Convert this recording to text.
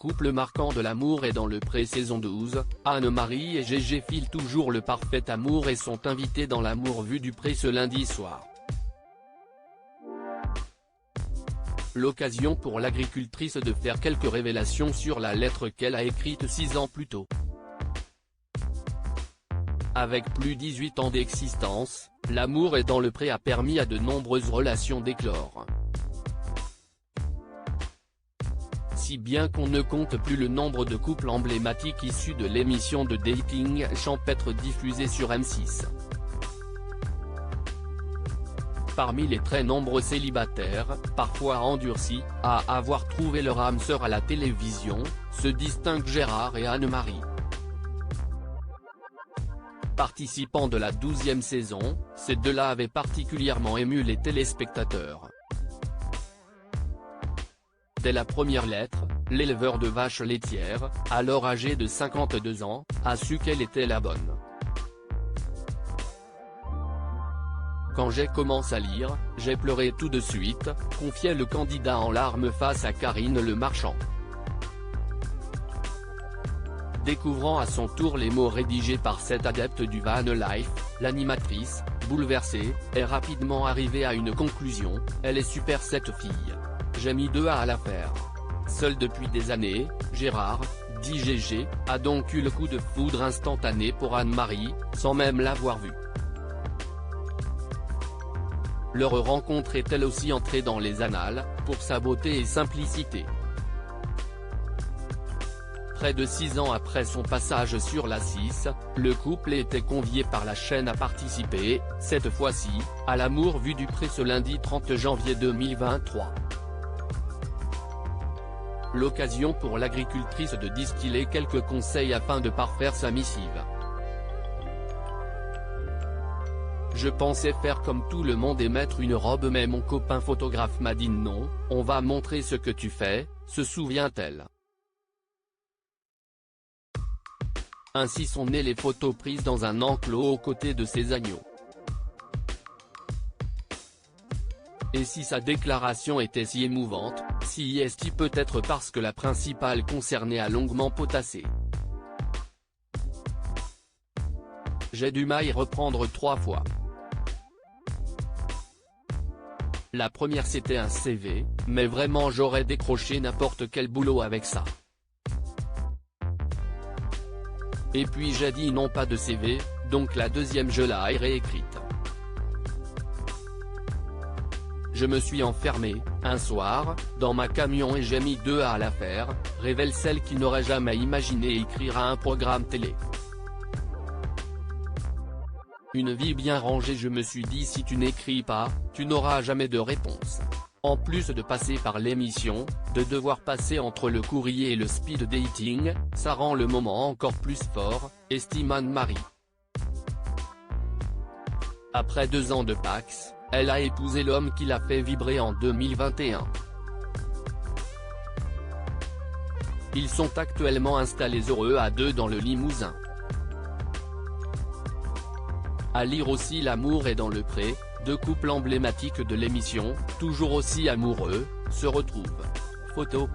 couple marquant de l'amour est dans le pré-saison 12, Anne-Marie et Gégé filent toujours le parfait amour et sont invités dans l'amour vu du pré ce lundi soir. L'occasion pour l'agricultrice de faire quelques révélations sur la lettre qu'elle a écrite 6 ans plus tôt. Avec plus 18 ans d'existence, l'amour est dans le pré a permis à de nombreuses relations d'éclore. Si bien qu'on ne compte plus le nombre de couples emblématiques issus de l'émission de dating champêtre diffusée sur M6. Parmi les très nombreux célibataires, parfois endurcis, à avoir trouvé leur âme sœur à la télévision, se distinguent Gérard et Anne-Marie. Participants de la 12e saison, ces deux-là avaient particulièrement ému les téléspectateurs. Dès la première lettre, l'éleveur de vaches laitières, alors âgé de 52 ans, a su qu'elle était la bonne. Quand j'ai commencé à lire, j'ai pleuré tout de suite, confiait le candidat en larmes face à Karine Le Marchand. Découvrant à son tour les mots rédigés par cette adepte du van life, l'animatrice, bouleversée, est rapidement arrivée à une conclusion: elle est super cette fille. J'ai mis 2 à la faire. Seul depuis des années, Gérard, dit Gégé, a donc eu le coup de foudre instantané pour Anne-Marie, sans même l'avoir vue. Leur rencontre est elle aussi entrée dans les annales, pour sa beauté et simplicité. Près de 6 ans après son passage sur la 6, le couple était convié par la chaîne à participer, cette fois-ci, à l'amour vu du pré ce lundi 30 janvier 2023. L'occasion pour l'agricultrice de distiller quelques conseils afin de parfaire sa missive. Je pensais faire comme tout le monde et mettre une robe, mais mon copain photographe m'a dit non, on va montrer ce que tu fais, se souvient-elle. Ainsi sont nées les photos prises dans un enclos aux côtés de ses agneaux. Et si sa déclaration était si émouvante, si est-il peut-être parce que la principale concernée a longuement potassé. J'ai dû m'y reprendre 3 fois. La première c'était un CV, mais vraiment j'aurais décroché n'importe quel boulot avec ça. Et puis j'ai dit non, pas de CV, donc la deuxième je l'ai réécrite. Je me suis enfermé, un soir, dans ma camion et j'ai mis 2 à la faire, révèle celle qui n'aurait jamais imaginé écrire à un programme télé. Une vie bien rangée, je me suis dit si tu n'écris pas, tu n'auras jamais de réponse. En plus de passer par l'émission, de devoir passer entre le courrier et le speed dating, ça rend le moment encore plus fort, estime Anne-Marie. Après 2 ans de Pax, elle a épousé l'homme qui l'a fait vibrer en 2021. Ils sont actuellement installés heureux à 2 dans le Limousin. À lire aussi L'amour est dans le pré, 2 couples emblématiques de l'émission, toujours aussi amoureux, se retrouvent. Photo.